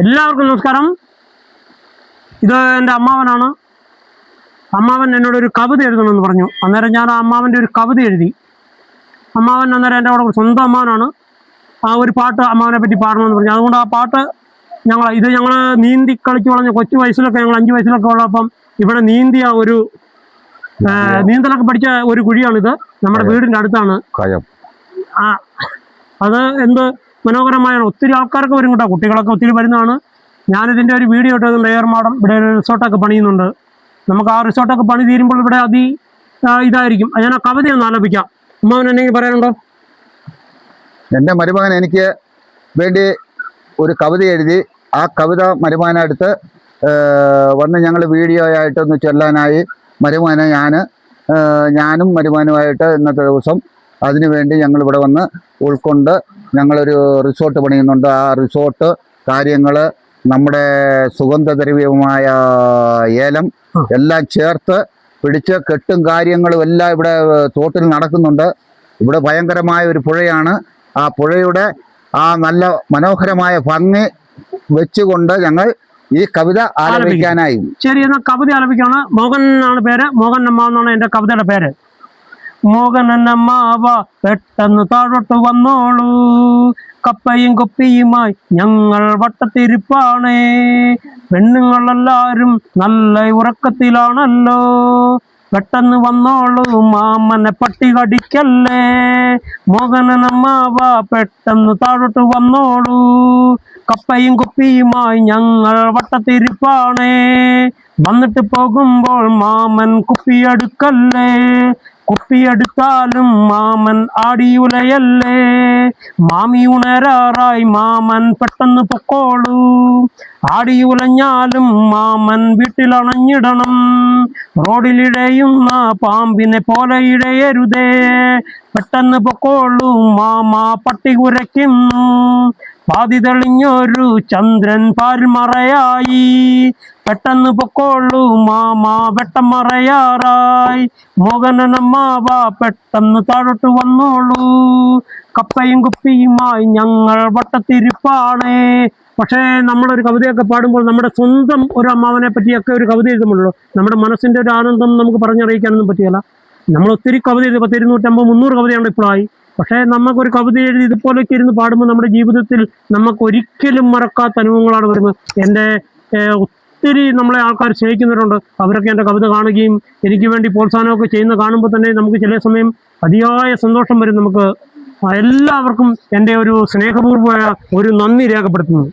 എല്ലാവർക്കും നമസ്കാരം. ഇത് എൻ്റെ അമ്മാവനാണ്. അമ്മാവൻ എന്നോടൊരു കവിത എഴുതണമെന്ന് പറഞ്ഞു. അന്നേരം ഞാൻ ആ അമ്മാവൻ്റെ ഒരു കവിത എഴുതി. അമ്മാവൻ അന്നേരം എൻ്റെ അവിടെ സ്വന്തം അമ്മാവനാണ്. ആ ഒരു പാട്ട് അമ്മാവനെ പറ്റി പാടണമെന്ന് പറഞ്ഞു. അതുകൊണ്ട് ആ പാട്ട് ഞങ്ങൾ നീന്തി കളിച്ച് വളഞ്ഞ കൊച്ചു വയസ്സിലൊക്കെ, ഞങ്ങൾ 5 വയസ്സിലൊക്കെ ഉള്ളപ്പം ഇവിടെ നീന്തിയ ഒരു നീന്തലൊക്കെ പഠിച്ച ഒരു കുഴിയാണിത്. നമ്മുടെ വീടിൻ്റെ അടുത്താണ്. അത് എന്ത് മനോഹരമായാണ്. ഒത്തിരി ആൾക്കാരൊക്കെ വരും കേട്ടോ, കുട്ടികളൊക്കെ ഒത്തിരി വരുന്നതാണ്. ഞാനിതിൻ്റെ ഒരു വീഡിയോ ഇട്ടതുകൊണ്ട് എയർ മാഡം ഇവിടെ ഒരു റിസോർട്ടൊക്കെ പണിയുന്നുണ്ട്. നമുക്ക് ആ റിസോർട്ടൊക്കെ പണി തീരുമ്പോൾ ഇവിടെ ഇതായിരിക്കും. ഞാൻ ആ കവിത ഒന്ന് ആലപിക്കാം. അമ്മാവൻ എന്തെങ്കിലും പറയാനുണ്ടോ? എൻ്റെ മരുമകൻ എനിക്ക് വേണ്ടി ഒരു കവിത എഴുതി. ആ കവിത മരുമകനടുത്ത് വന്ന് ഞങ്ങൾ വീഡിയോ ആയിട്ടൊന്ന് ചൊല്ലാനായി മരുമകനെ ഞാനും മരുമകനുമായിട്ട് ഇന്നത്തെ ദിവസം അതിനുവേണ്ടി ഞങ്ങളിവിടെ വന്ന് ഉൾക്കൊണ്ട് ഞങ്ങളൊരു റിസോർട്ട് പണിയുന്നുണ്ട്. ആ റിസോർട്ട് കാര്യങ്ങൾ, നമ്മുടെ സുഗന്ധദ്രവ്യമായ ഏലം എല്ലാം ചേർത്ത് പിടിച്ച് കെട്ടും കാര്യങ്ങളും എല്ലാം ഇവിടെ തോട്ടിൽ നടക്കുന്നുണ്ട്. ഇവിടെ ഭയങ്കരമായ ഒരു പുഴയാണ്. ആ പുഴയുടെ ആ നല്ല മനോഹരമായ ഭംഗി വെച്ചുകൊണ്ട് ഞങ്ങൾ ഈ കവിത ആലപിക്കാനായി. ശരി, എന്നാൽ കവിത ആലപിക്കാണ്. മോഹൻ എന്നാണ് പേര്. മോഹൻ അമ്മ എന്നാണ് എൻ്റെ കവിതയുടെ പേര്. മോഹനന്നമ്മാവ പെട്ടെന്ന് താഴോട്ട് വന്നോളൂ, കപ്പയും കൊപ്പിയുമായി ഞങ്ങൾ വട്ടത്തിരിപ്പാണേ. പെണ്ണുങ്ങളെല്ലാരും നല്ല ഉറക്കത്തിലാണല്ലോ, പെട്ടെന്ന് വന്നോളൂ മാമനെ പട്ടി കടിക്കല്ലേ. മോഹനനമ്മാവ പെട്ടെന്ന് താഴോട്ട് വന്നോളൂ, കപ്പയും കൊപ്പിയുമായി ഞങ്ങൾ വട്ടത്തിരിപ്പാണേ. വന്നിട്ട് പോകുമ്പോൾ മാമൻ കുപ്പിയെടുക്കല്ലേ, കുപ്പിയെടുത്താലും മാമൻ ആടിയുലയല്ലേ. മാമി ഉണരാറായി മാമൻ പെട്ടെന്ന് പൊക്കോളൂ, ആടിയുലഞ്ഞാലും മാമൻ വീട്ടിലണഞ്ഞിടണം. റോഡിലിഴയുന്ന പാമ്പിനെ പോലെ ഇഴയരുതേ, പെട്ടെന്ന് പൊക്കോളൂ മാമ പട്ടി കുരയ്ക്കുന്നു. പാതി തെളിഞ്ഞൊരു ചന്ദ്രൻ പാരിൽ മറയായി, പെട്ടെന്ന് പൊക്കോളൂ മാമ വെട്ടം മറയാറായി. മോഹനനമ്മാവ പെട്ടെന്ന് താഴോട്ട് വന്നോളൂ, കപ്പയും കുപ്പിയുമായി ഞങ്ങൾ വട്ടത്തിരിപ്പാണേ. പക്ഷേ നമ്മളൊരു കവിതയൊക്കെ പാടുമ്പോൾ നമ്മുടെ സ്വന്തം ഒരു അമ്മാവനെ പറ്റിയൊക്കെ ഒരു കവിത എഴുതുമ്പോഴല്ലോ നമ്മുടെ മനസ്സിൻ്റെ ഒരു ആനന്ദം നമുക്ക് പറഞ്ഞറിയിക്കാനൊന്നും പറ്റിയല്ല. നമ്മൾ ഒത്തിരി കവിത എഴുതി 10, 250, 300 കവിതയാണ് ഇപ്പോഴായി. പക്ഷേ നമുക്കൊരു കവിത എഴുതി ഇതുപോലൊക്കെ ഇരുന്ന് പാടുമ്പോൾ നമ്മുടെ ജീവിതത്തിൽ നമുക്ക് ഒരിക്കലും മറക്കാത്ത അനുഭവങ്ങളാണ് വരുന്നത്. എൻ്റെ ഒത്തിരി നമ്മളെ ആൾക്കാർ സ്നേഹിക്കുന്നവരുണ്ട്. അവരൊക്കെ എൻ്റെ കവിത കാണുകയും എനിക്ക് വേണ്ടി പ്രോത്സാഹനമൊക്കെ ചെയ്യുന്ന കാണുമ്പോൾ തന്നെ നമുക്ക് ചില സമയം അതിയായ സന്തോഷം വരും. നമുക്ക് എല്ലാവർക്കും എൻ്റെ ഒരു സ്നേഹപൂർവ്വമായ ഒരു നന്ദി രേഖപ്പെടുത്തുന്നു.